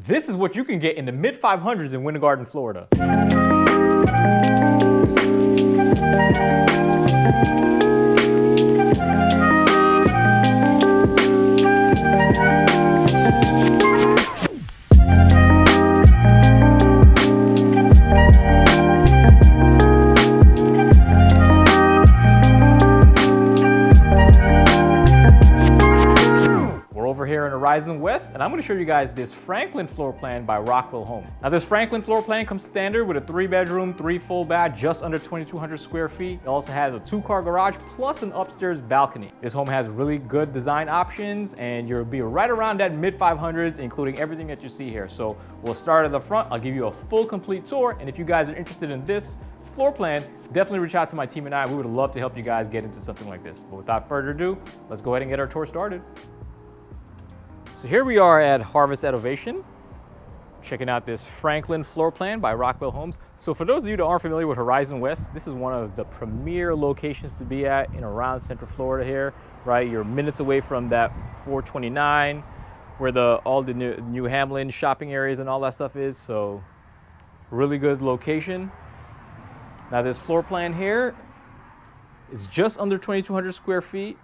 This is what you can get in the mid 500s in Winter Garden, Florida. Here in Horizon West, and I'm going to show you guys this Franklin floor plan by Rockwell Home. Now this Franklin floor plan comes standard with a 3-bedroom, 3 full bath, just under 2,200 square feet. It also has a 2-car garage plus an upstairs balcony. This home has really good design options, and you'll be right around that mid 500s, including everything that you see here. So we'll start at the front. I'll give you a full complete tour, and if you guys are interested in this floor plan, definitely reach out to my team and I. We would love to help you guys get into something like this. But without further ado, let's go ahead and get our tour started. So here we are at Harvest at Ovation, checking out this Franklin floor plan by Rockwell Homes. So for those of you that aren't familiar with Horizon West, this is one of the premier locations to be at in around Central Florida here, right? You're minutes away from that 429, where all the New Hamlin shopping areas and all that stuff is. So really good location. Now this floor plan here is just under 2,200 square feet.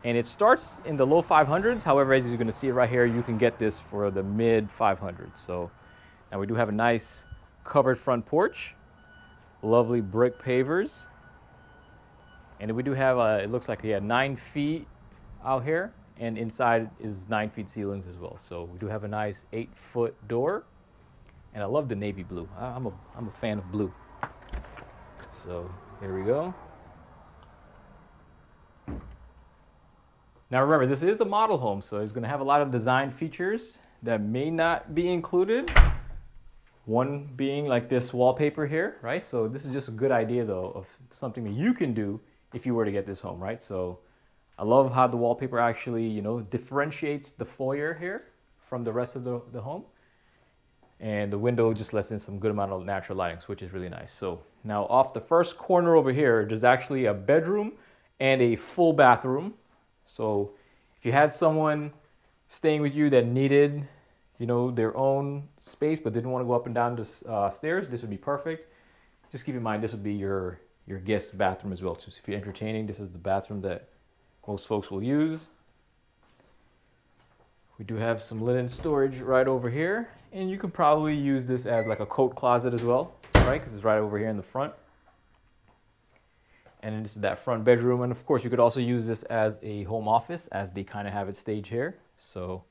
And it starts in the low 500s. However, as you're going to see right here, you can get this for the mid 500s. So now we do have a nice covered front porch, lovely brick pavers. And we do have, it looks like we have 9 feet out here, and inside is 9 feet ceilings as well. So we do have a nice 8-foot door. And I love the navy blue. I'm a fan of blue. So here we go. Now remember, this is a model home, so it's going to have a lot of design features that may not be included. One being like this wallpaper here, right? So this is just a good idea though of something that you can do if you were to get this home, right? So I love how the wallpaper actually, you know, differentiates the foyer here from the rest of the home. And the window just lets in some good amount of natural lighting, which is really nice. So now off the first corner over here, there's actually a bedroom and a full bathroom. So if you had someone staying with you that needed, you know, their own space but didn't want to go up and down the stairs, this would be perfect. Just keep in mind this would be your guest bathroom as well. So if you're entertaining, this is the bathroom that most folks will use. We do have some linen storage right over here, and you can probably use this as like a coat closet as well, right? Because it's right over here in the front. And this is that front bedroom. And of course, you could also use this as a home office, as they kind of have it staged here. So,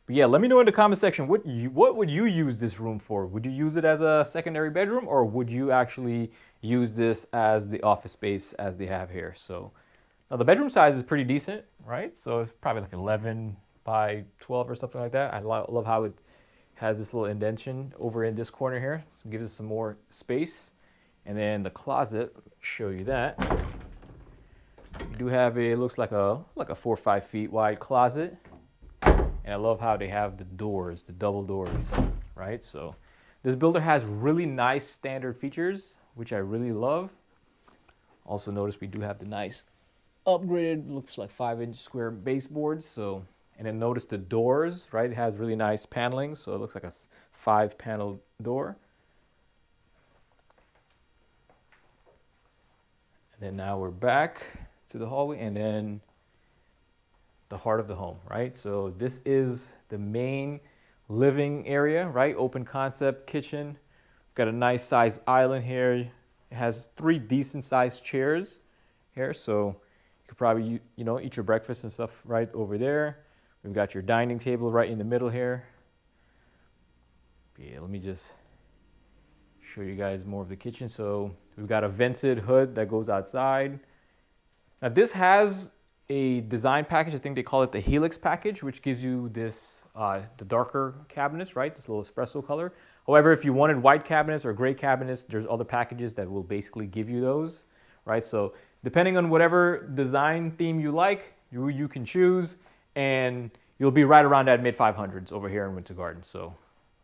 but yeah, let me know in the comment section, what would you use this room for? Would you use it as a secondary bedroom, or would you actually use this as the office space as they have here? So now the bedroom size is pretty decent, right? So it's probably like 11 by 12 or something like that. I love how it has this little indentation over in this corner here. So it gives us some more space. And then the closet, show you that. You do have it looks like a 4 or 5 feet wide closet. And I love how they have the doors, the double doors, right? So this builder has really nice standard features, which I really love. Also notice we do have the nice upgraded, looks like 5-inch square baseboards. So, and then notice the doors, right? It has really nice paneling. So it looks like a 5-panel door. Then now we're back to the hallway, and then the heart of the home, right? So this is the main living area, right? Open concept kitchen. Got a nice sized island here. It has 3 decent sized chairs here, so you could probably, you know, eat your breakfast and stuff right over there. We've got your dining table right in the middle here. Yeah, let me just show you guys more of the kitchen. So we've got a vented hood that goes outside. Now this has a design package. I think they call it the Helix package, which gives you this, the darker cabinets, right? This little espresso color. However, if you wanted white cabinets or gray cabinets, there's other packages that will basically give you those, right? So depending on whatever design theme you like, you can choose, and you'll be right around that mid 500s over here in Winter Garden. So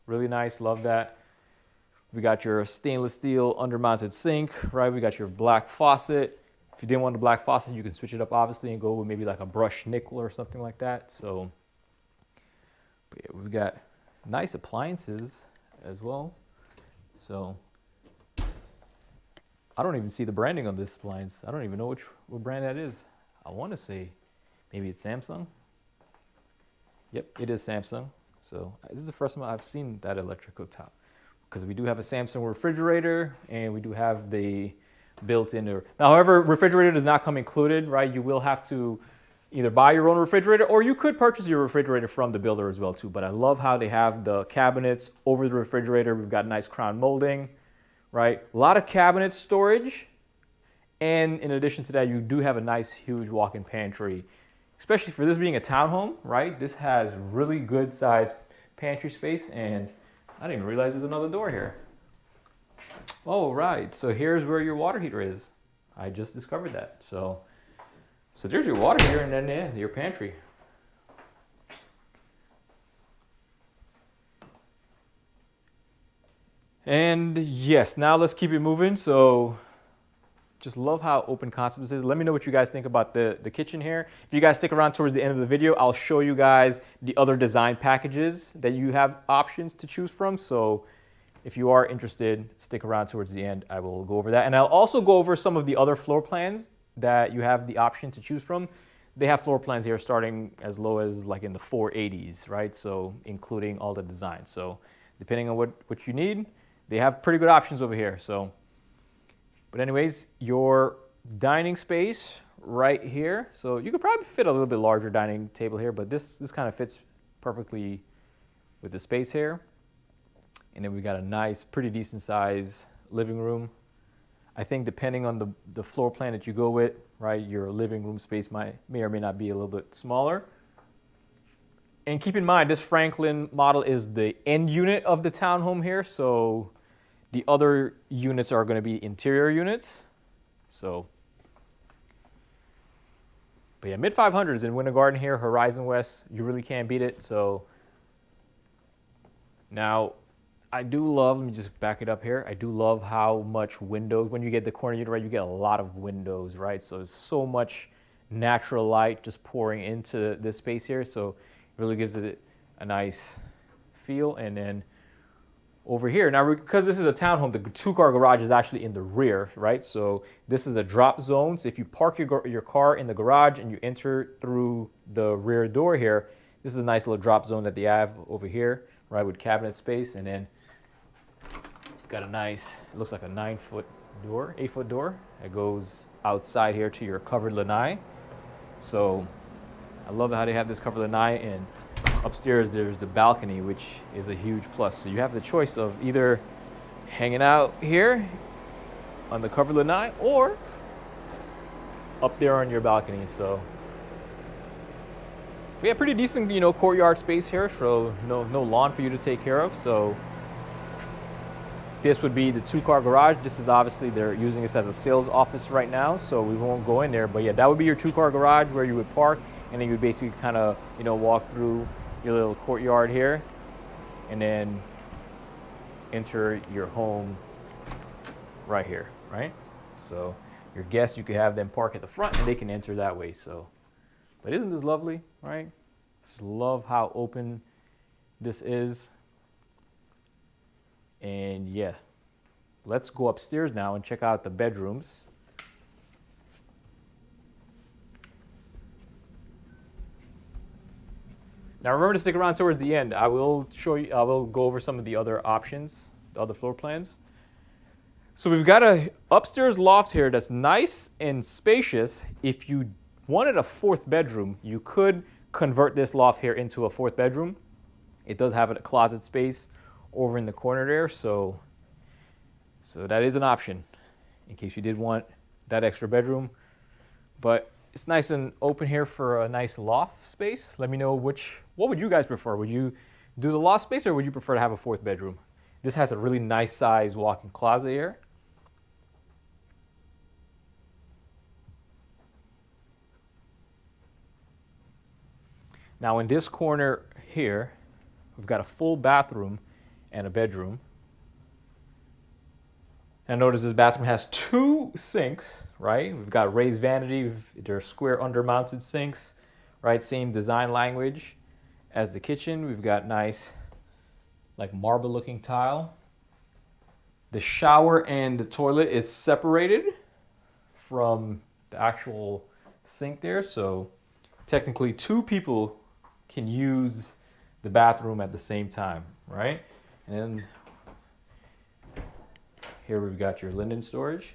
really nice, love that. We got your stainless steel undermounted sink, right? We got your black faucet. If you didn't want the black faucet, you can switch it up obviously and go with maybe like a brushed nickel or something like that. So yeah, we got nice appliances as well. So I don't even see the branding on this appliance. I don't even know what brand that is. I want to say maybe it's Samsung. Yep, it is Samsung. So this is the first time I've seen that electric cooktop, because we do have a Samsung refrigerator and we do have the built-in. Now, however, refrigerator does not come included, right? You will have to either buy your own refrigerator, or you could purchase your refrigerator from the builder as well too. But I love how they have the cabinets over the refrigerator. We've got nice crown molding, right? A lot of cabinet storage. And in addition to that, you do have a nice huge walk-in pantry, especially for this being a townhome, right? This has really good sized pantry space, and I didn't even realize there's another door here. Oh, right, so here's where your water heater is. I just discovered that. So there's your water heater, and then yeah, your pantry. And yes, now let's keep it moving. So just love how open concept this is. Let me know what you guys think about the kitchen here. If you guys stick around towards the end of the video, I'll show you guys the other design packages that you have options to choose from. So if you are interested, stick around towards the end. I will go over that. And I'll also go over some of the other floor plans that you have the option to choose from. They have floor plans here starting as low as like in the 480s, right? So including all the designs. So depending on what you need, they have pretty good options over here. So, but anyways, your dining space right here. So you could probably fit a little bit larger dining table here, but this kind of fits perfectly with the space here. And then we got a nice, pretty decent size living room. I think depending on the floor plan that you go with, right, your living room space may or may not be a little bit smaller. And keep in mind, this Franklin model is the end unit of the townhome here. So the other units are going to be interior units. So, but yeah, mid 500s in Winter Garden here, Horizon West, you really can't beat it. So now I do love, let me just back it up here. I do love how much windows, when you get the corner unit, right, you get a lot of windows, right? So there's so much natural light just pouring into this space here. So it really gives it a nice feel. And then over here, now because this is a townhome, the two-car garage is actually in the rear, right? So this is a drop zone. So if you park your car in the garage and you enter through the rear door here, this is a nice little drop zone that they have over here, right, with cabinet space. And then got a nice, it looks like a 9-foot door, 8-foot door that goes outside here to your covered lanai. So I love how they have this covered lanai, and upstairs there's the balcony, which is a huge plus. So you have the choice of either hanging out here on the covered lanai or up there on your balcony. So we have pretty decent, courtyard space here, so no lawn for you to take care of. So this would be the two-car garage. This is obviously, they're using this as a sales office right now, so we won't go in there. But yeah, that would be your two-car garage where you would park, and then you would basically kind of, walk through your little courtyard here, and then enter your home right here, right? So your guests, you could have them park at the front, and they can enter that way. So, but isn't this lovely, right? Just love how open this is. And yeah, let's go upstairs now and check out the bedrooms. Now remember to stick around towards the end. I will go over some of the other options, the other floor plans. So we've got a upstairs loft here that's nice and spacious. If you wanted a fourth bedroom, you could convert this loft here into a fourth bedroom. It does have a closet space over in the corner there, so that is an option in case you did want that extra bedroom. But it's nice and open here for a nice loft space. Let me know what would you guys prefer? Would you do the loft space, or would you prefer to have a fourth bedroom? This has a really nice size walk-in closet here. Now in this corner here, we've got a full bathroom and a bedroom. And notice this bathroom has 2 sinks, right? We've got raised vanity, they're square under-mounted sinks, right? Same design language as the kitchen. We've got nice, like marble looking tile. The shower and the toilet is separated from the actual sink there. So technically 2 people can use the bathroom at the same time, right? And then here we've got your linen storage,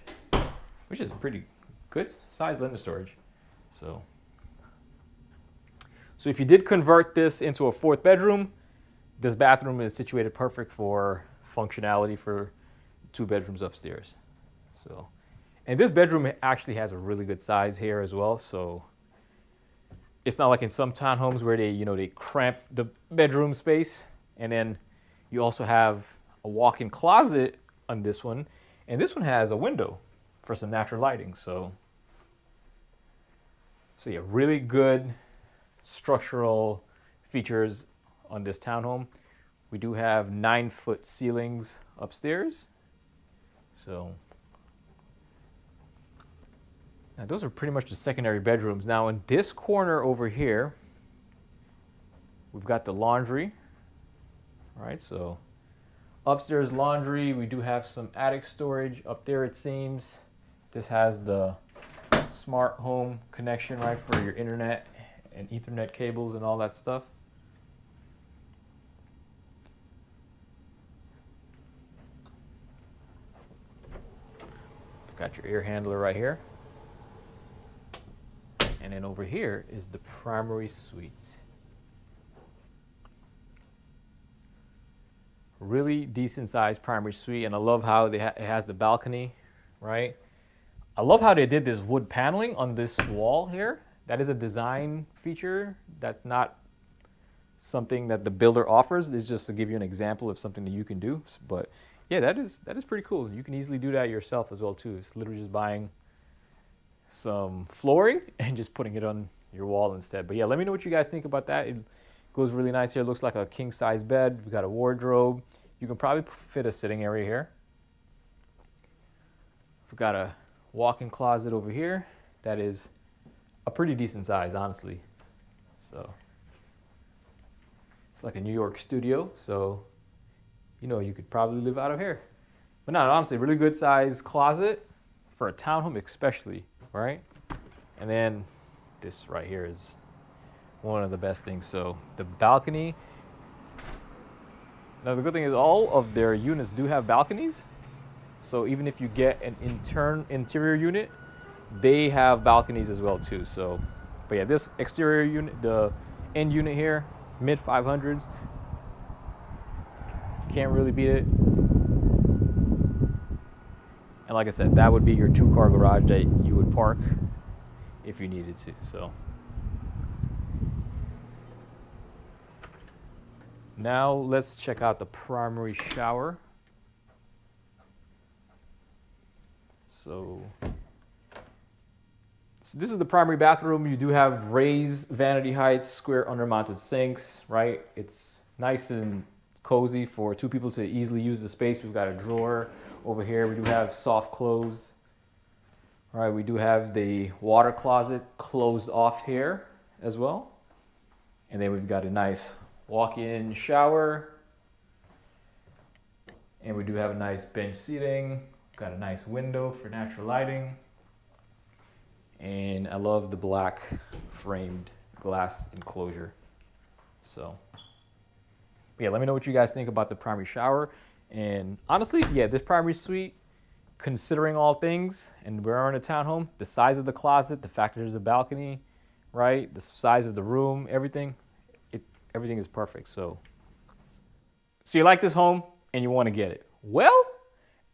which is a pretty good size linen storage. So if you did convert this into a 4th bedroom, this bathroom is situated perfect for functionality for 2 bedrooms upstairs. So, and this bedroom actually has a really good size here as well. So it's not like in some townhomes where they cramp the bedroom space, and then you also have a walk-in closet on this one, and this one has a window for some natural lighting. So yeah, really good structural features on this townhome. We do have 9-foot ceilings upstairs. So now those are pretty much the secondary bedrooms. Now in this corner over here, we've got the laundry. All right, so upstairs laundry. We do have some attic storage up there, it seems. This has the smart home connection, right, for your internet and Ethernet cables and all that stuff. Got your air handler right here. And then over here is the primary suite. Really decent sized primary suite, and I love how it has the balcony, right? I love how they did this wood paneling on this wall here. That is a design feature. That's not something that the builder offers. It's just to give you an example of something that you can do. But yeah, that is pretty cool. You can easily do that yourself as well too. It's literally just buying some flooring and just putting it on your wall instead. But yeah, let me know what you guys think about that. It goes really nice here. It looks like a king size bed. We've got a wardrobe. You can probably fit a sitting area here. We've got a walk-in closet over here. That is a pretty decent size, honestly. So it's like a New York studio. So, you could probably live out of here. But no, honestly, really good size closet for a townhome especially, right? And then this right here is one of the best things. So the balcony. Now the good thing is all of their units do have balconies. So even if you get an interior unit, they have balconies as well too. So, but yeah, this exterior unit, the end unit here, mid 500s, can't really beat it. And like I said, that would be your 2-car garage that you would park if you needed to. So now let's check out the primary shower. So this is the primary bathroom. You do have raised vanity heights, square under-mounted sinks, right? It's nice and cozy for 2 people to easily use the space. We've got a drawer over here. We do have soft clothes. All right, we do have the water closet closed off here as well. And then we've got a nice walk-in shower. And we do have a nice bench seating. Got a nice window for natural lighting. And I love the black framed glass enclosure. So yeah, let me know what you guys think about the primary shower. And honestly, yeah, this primary suite, considering all things, and we're in a townhome, the size of the closet, the fact that there's a balcony, right? The size of the room, everything is perfect. So you like this home and you want to get it. Well,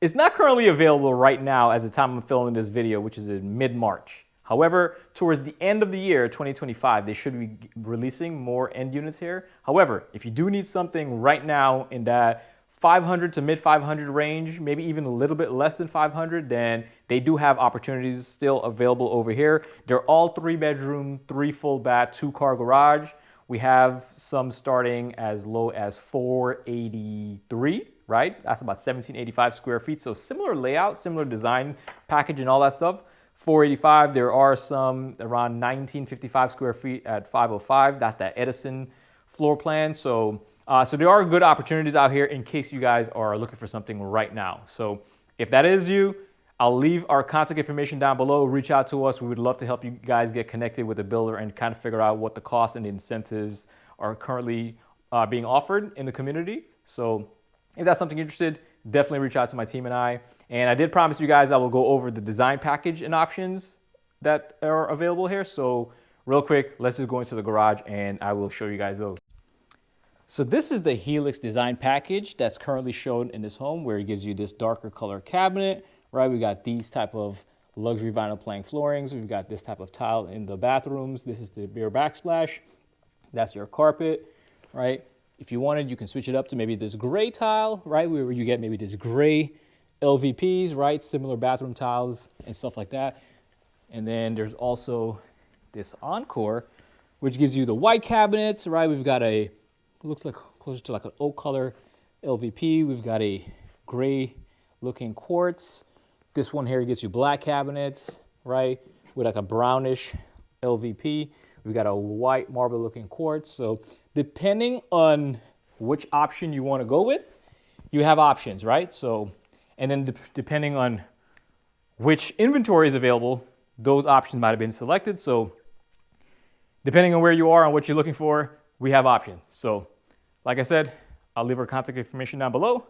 it's not currently available right now as the time I'm filming this video, which is in mid-March. However, towards the end of the year, 2025, they should be releasing more end units here. However, if you do need something right now in that 500 to mid 500 range, maybe even a little bit less than 500, then they do have opportunities still available over here. They're all 3-bedroom, 3 full bath, 2-car garage. We have some starting as low as 483, right? That's about 1785 square feet. So similar layout, similar design package and all that stuff. 485, there are some around 1955 square feet at 505. That's that Edison floor plan. So there are good opportunities out here in case you guys are looking for something right now. So if that is you, I'll leave our contact information down below. Reach out to us. We would love to help you guys get connected with a builder and kind of figure out what the costs and the incentives are currently being offered in the community. So if that's something you're interested, definitely reach out to my team and I. And I did promise you guys I will go over the design package and options that are available here. So real quick, let's just go into the garage and I will show you guys those. So this is the Helix design package that's currently shown in this home, where it gives you this darker color cabinet, right? We got these type of luxury vinyl plank floorings. We've got this type of tile in the bathrooms. This is the rear backsplash. That's your carpet, right? If you wanted, you can switch it up to maybe this gray tile, right? Where you get maybe this gray LVPs, right? Similar bathroom tiles and stuff like that. And then there's also this Encore, which gives you the white cabinets, right? We've got a, looks like closer to like an oak color LVP. We've got a gray looking quartz. This one here gives you black cabinets, right? With like a brownish LVP. We've got a white marble looking quartz. So depending on which option you want to go with, you have options, right? So, and then depending on which inventory is available, those options might have been selected. So depending on where you are and what you're looking for, we have options. So like I said, I'll leave our contact information down below.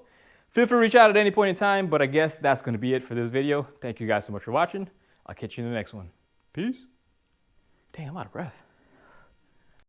Feel free to reach out at any point in time, but I guess that's going to be it for this video. Thank you guys so much for watching. I'll catch you in the next one. Peace. Dang, I'm out of breath.